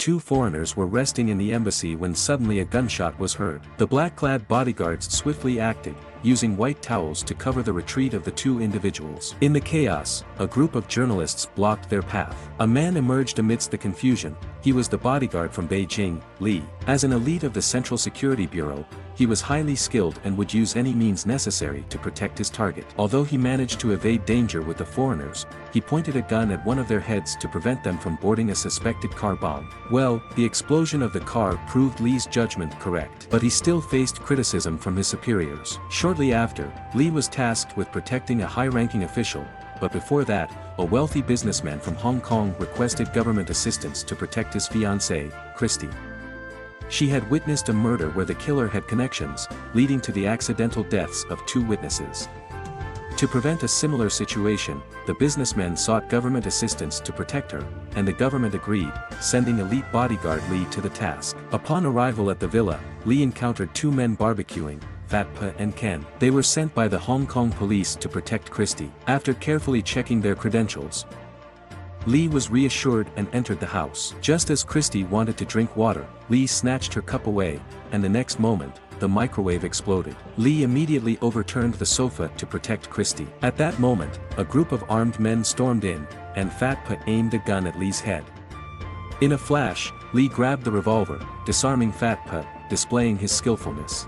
two foreigners were resting in the embassy when suddenly a gunshot was heard. The black-clad bodyguards swiftly acted, using white towels to cover the retreat of the two individuals. In the chaos, a group of journalists blocked their path. A man emerged amidst the confusion. He was the bodyguard from Beijing, Li. As an elite of the Central Security Bureau, he was highly skilled and would use any means necessary to protect his target. Although he managed to evade danger with the foreigners, he pointed a gun at one of their heads to prevent them from boarding a suspected car bomb. Well, the explosion of the car proved Li's judgment correct, but he still faced criticism from his superiors. Shortly after, Li was tasked with protecting a high-ranking official, but before that, a wealthy businessman from Hong Kong requested government assistance to protect his fiancée, Christy. She had witnessed a murder where the killer had connections, leading to the accidental deaths of two witnesses. To prevent a similar situation, the businessman sought government assistance to protect her, and the government agreed, sending elite bodyguard Li to the task. Upon arrival at the villa, Li encountered two men barbecuing, Phat Pa and Ken. They were sent by the Hong Kong police to protect Christy. After carefully checking their credentials, Li was reassured and entered the house. Just as Christy wanted to drink water, Li snatched her cup away, and the next moment, the microwave exploded. Li immediately overturned the sofa to protect Christy. At that moment, a group of armed men stormed in, and Phat Pa aimed a gun at Li's head. In a flash, Li grabbed the revolver, disarming Phat Pa, displaying his skillfulness.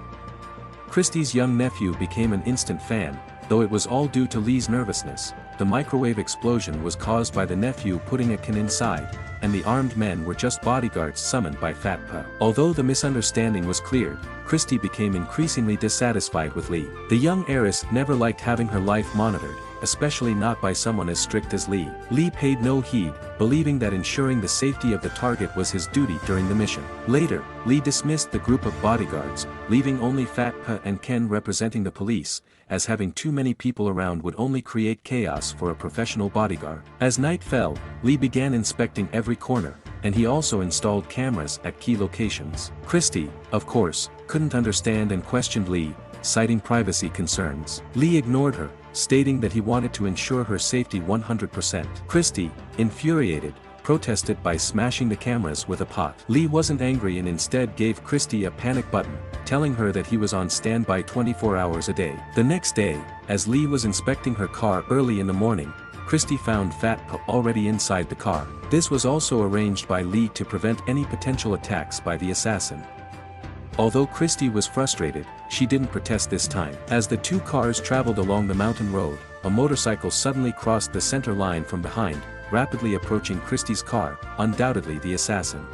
Christy's young nephew became an instant fan, though it was all due to Li's nervousness. The microwave explosion was caused by the nephew putting a can inside, and the armed men were just bodyguards summoned by Phat Pa. Although the misunderstanding was cleared, Christy became increasingly dissatisfied with Li. The young heiress never liked having her life monitored, especially not by someone as strict as Li. Li paid no heed, believing that ensuring the safety of the target was his duty during the mission. Later, Li dismissed the group of bodyguards, leaving only Phat Pa and Ken representing the police, as having too many people around would only create chaos for a professional bodyguard. As night fell, Li began inspecting every corner, and he also installed cameras at key locations. Christy, of course, couldn't understand and questioned Li, citing privacy concerns. Li ignored her, stating that he wanted to ensure her safety 100%. Christy, infuriated, protested by smashing the cameras with a pot. Li wasn't angry and instead gave Christy a panic button, telling her that he was on standby 24 hours a day. The next day, as Li was inspecting her car early in the morning, Christy found Phat Pa already inside the car. This was also arranged by Li to prevent any potential attacks by the assassin. Although Christy was frustrated, she didn't protest this time. As the two cars traveled along the mountain road, a motorcycle suddenly crossed the center line from behind, rapidly approaching Christy's car, undoubtedly the assassin.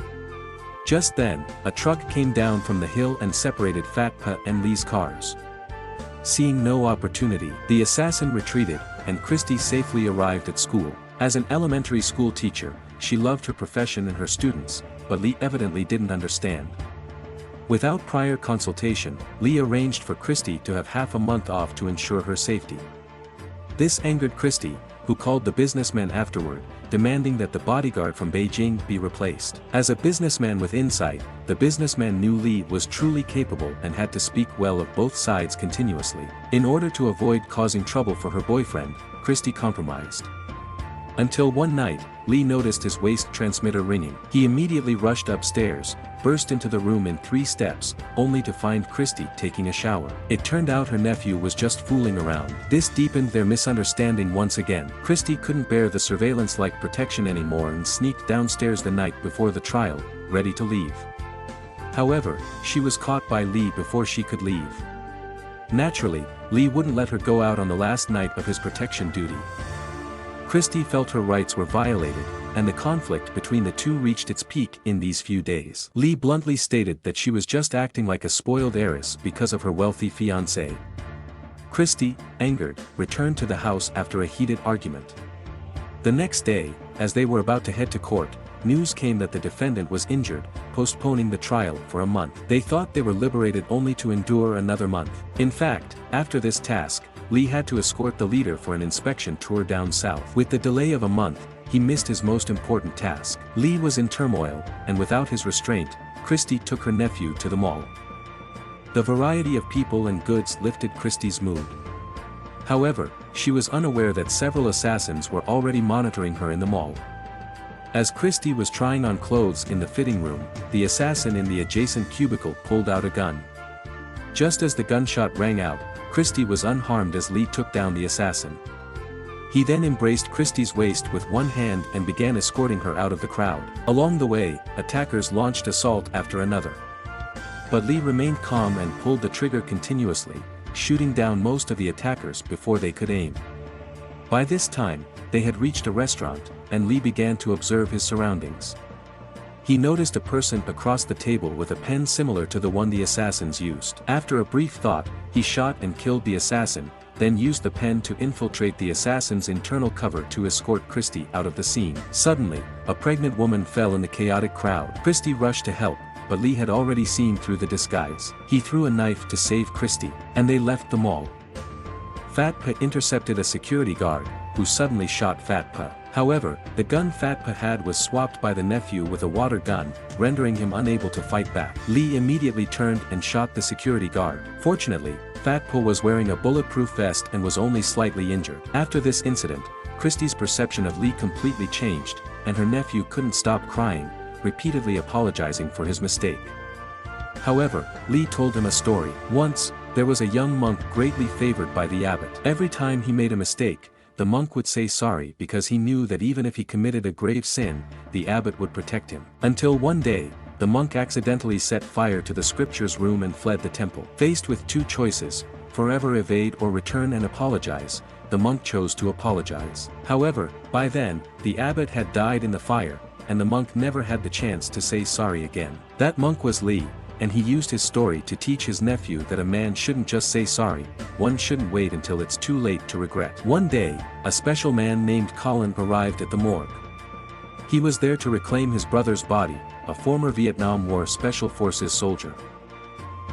Just then, a truck came down from the hill and separated Phat Pa and Li's cars. Seeing no opportunity, the assassin retreated, and Christy safely arrived at school. As an elementary school teacher, she loved her profession and her students, but Li evidently didn't understand. Without prior consultation, Li arranged for Christy to have half a month off to ensure her safety. This angered Christy, who called the businessman afterward, demanding that the bodyguard from Beijing be replaced. As a businessman with insight, the businessman knew Li was truly capable and had to speak well of both sides continuously. In order to avoid causing trouble for her boyfriend, Christy compromised. Until one night, Li noticed his waist transmitter ringing. He immediately rushed upstairs, burst into the room in 3 steps, only to find Christy taking a shower. It turned out her nephew was just fooling around. This deepened their misunderstanding once again. Christy couldn't bear the surveillance-like protection anymore and sneaked downstairs the night before the trial, ready to leave. However, she was caught by Li before she could leave. Naturally, Li wouldn't let her go out on the last night of his protection duty. Christy felt her rights were violated, and the conflict between the two reached its peak in these few days. Li bluntly stated that she was just acting like a spoiled heiress because of her wealthy fiancé. Christy, angered, returned to the house after a heated argument. The next day, as they were about to head to court, news came that the defendant was injured, postponing the trial for a month. They thought they were liberated only to endure another month. In fact, after this task, Li had to escort the leader for an inspection tour down south. With the delay of a month, he missed his most important task. Li was in turmoil, and without his restraint, Christy took her nephew to the mall. The variety of people and goods lifted Christy's mood. However, she was unaware that several assassins were already monitoring her in the mall. As Christy was trying on clothes in the fitting room, the assassin in the adjacent cubicle pulled out a gun. Just as the gunshot rang out, Christy was unharmed as Lee took down the assassin. He then embraced Christy's waist with one hand and began escorting her out of the crowd. Along the way, attackers launched assault after another. But Lee remained calm and pulled the trigger continuously, shooting down most of the attackers before they could aim. By this time, they had reached a restaurant, and Lee began to observe his surroundings. He noticed a person across the table with a pen similar to the one the assassins used. After a brief thought, he shot and killed the assassin, then used the pen to infiltrate the assassin's internal cover to escort Christy out of the scene. Suddenly, a pregnant woman fell in the chaotic crowd. Christy rushed to help, but Lee had already seen through the disguise. He threw a knife to save Christy, and they left the mall. Fat Pa intercepted a security guard, who suddenly shot Fat Pa. However, the gun Fat Pa had was swapped by the nephew with a water gun, rendering him unable to fight back. Lee immediately turned and shot the security guard. Fortunately, Fat Pa was wearing a bulletproof vest and was only slightly injured. After this incident, Christy's perception of Lee completely changed, and her nephew couldn't stop crying, repeatedly apologizing for his mistake. However, Lee told him a story. Once, there was a young monk greatly favored by the abbot. Every time he made a mistake, the monk would say sorry because he knew that even if he committed a grave sin, the abbot would protect him. Until one day, the monk accidentally set fire to the scriptures room and fled the temple. Faced with two choices, forever evade or return and apologize, the monk chose to apologize. However, by then, the abbot had died in the fire, and the monk never had the chance to say sorry again. That monk was Lee, and he used his story to teach his nephew that a man shouldn't just say sorry, one shouldn't wait until it's too late to regret. One day, a special man named Collin arrived at the morgue. He was there to reclaim his brother's body, a former Vietnam War Special Forces soldier.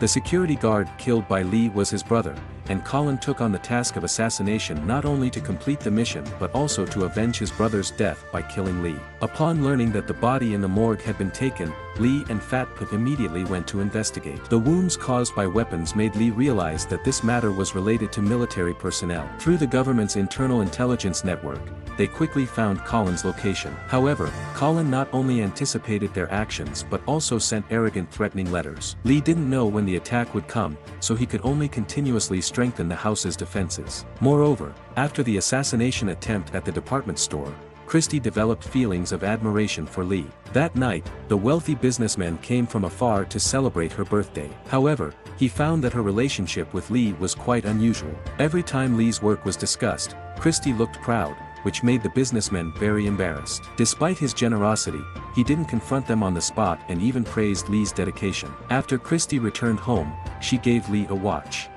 The security guard killed by Lee was his brother, and Collin took on the task of assassination not only to complete the mission but also to avenge his brother's death by killing Lee. Upon learning that the body in the morgue had been taken, Lee and Fat Pa immediately went to investigate. The wounds caused by weapons made Lee realize that this matter was related to military personnel. Through the government's internal intelligence network, they quickly found Collin's location. However, Collin not only anticipated their actions but also sent arrogant threatening letters. Lee didn't know when the attack would come, so he could only continuously strengthen the house's defenses. Moreover, after the assassination attempt at the department store, Christy developed feelings of admiration for Lee. That night, the wealthy businessman came from afar to celebrate her birthday. However, he found that her relationship with Lee was quite unusual. Every time Lee's work was discussed, Christy looked proud, which made the businessman very embarrassed. Despite his generosity, he didn't confront them on the spot and even praised Lee's dedication. After Christy returned home, she gave Lee a watch.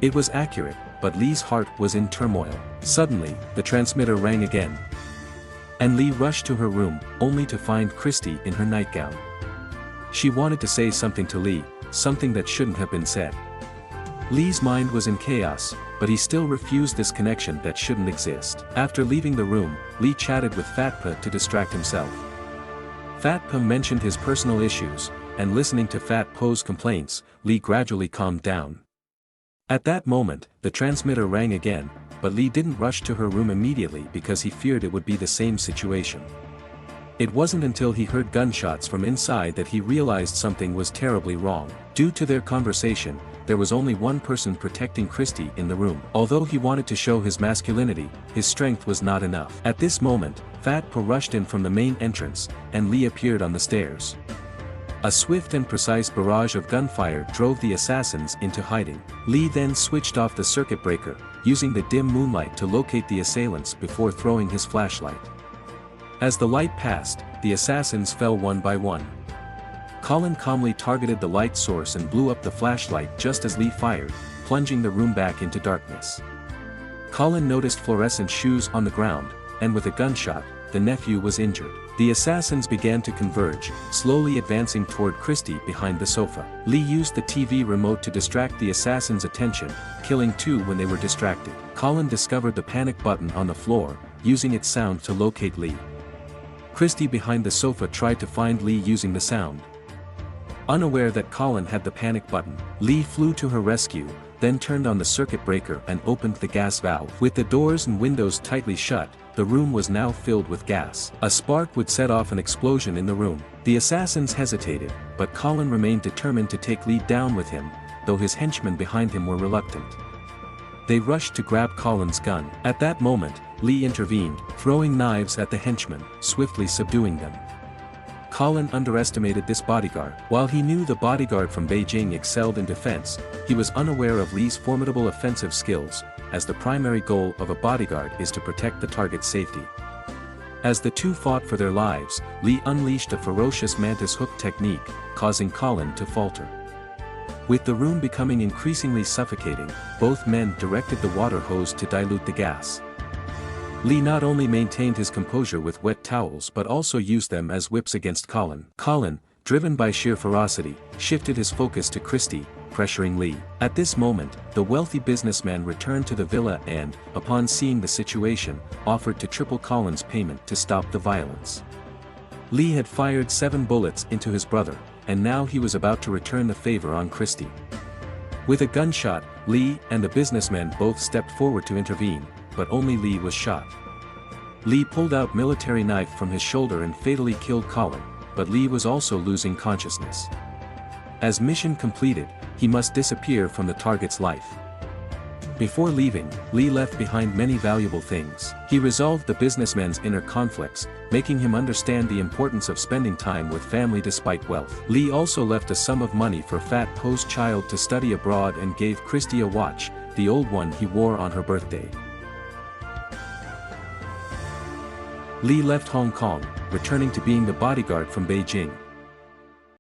It was accurate, but Lee's heart was in turmoil. Suddenly, the transmitter rang again, and Lee rushed to her room, only to find Christy in her nightgown. She wanted to say something to Lee, something that shouldn't have been said. Lee's mind was in chaos, but he still refused this connection that shouldn't exist. After leaving the room, Lee chatted with Fat Pa to distract himself. Fat Pa mentioned his personal issues, and listening to Fat Pa's complaints, Lee gradually calmed down. At that moment, the transmitter rang again, but Lee didn't rush to her room immediately because he feared it would be the same situation. It wasn't until he heard gunshots from inside that he realized something was terribly wrong. Due to their conversation, there was only one person protecting Christy in the room. Although he wanted to show his masculinity, his strength was not enough. At this moment, Fat Pa rushed in from the main entrance, and Lee appeared on the stairs. A swift and precise barrage of gunfire drove the assassins into hiding. Lee then switched off the circuit breaker, using the dim moonlight to locate the assailants before throwing his flashlight. As the light passed, the assassins fell one by one. Collin calmly targeted the light source and blew up the flashlight just as Lee fired, plunging the room back into darkness. Collin noticed fluorescent shoes on the ground, and with a gunshot, the nephew was injured. The assassins began to converge, slowly advancing toward Christy behind the sofa. Lee used the TV remote to distract the assassins' attention, killing two when they were distracted. Collin discovered the panic button on the floor, using its sound to locate Lee. Christy behind the sofa tried to find Lee using the sound. Unaware that Collin had the panic button, Lee flew to her rescue, then turned on the circuit breaker and opened the gas valve. With the doors and windows tightly shut, the room was now filled with gas. A spark would set off an explosion in the room. The assassins hesitated, but Collin remained determined to take Lee down with him, though his henchmen behind him were reluctant. They rushed to grab Collin's gun. At that moment, Lee intervened, throwing knives at the henchmen, swiftly subduing them. Collin underestimated this bodyguard. While he knew the bodyguard from Beijing excelled in defense, he was unaware of Lee's formidable offensive skills, as the primary goal of a bodyguard is to protect the target's safety. As the two fought for their lives, Lee unleashed a ferocious mantis hook technique, causing Collin to falter. With the room becoming increasingly suffocating, both men directed the water hose to dilute the gas. Lee not only maintained his composure with wet towels but also used them as whips against Collin. Collin, driven by sheer ferocity, shifted his focus to Christy, pressuring Lee. At this moment, the wealthy businessman returned to the villa and, upon seeing the situation, offered to triple Collin's payment to stop the violence. Lee had fired 7 bullets into his brother, and now he was about to return the favor on Christy. With a gunshot, Lee and the businessman both stepped forward to intervene, but only Lee was shot. Lee pulled out military knife from his shoulder and fatally killed Collin, but Lee was also losing consciousness. As mission completed, he must disappear from the target's life. Before leaving, Lee left behind many valuable things. He resolved the businessman's inner conflicts, making him understand the importance of spending time with family despite wealth. Lee also left a sum of money for Fat Po's child to study abroad and gave Christy a watch, the old one he wore on her birthday. Lee left Hong Kong, returning to being the bodyguard from Beijing.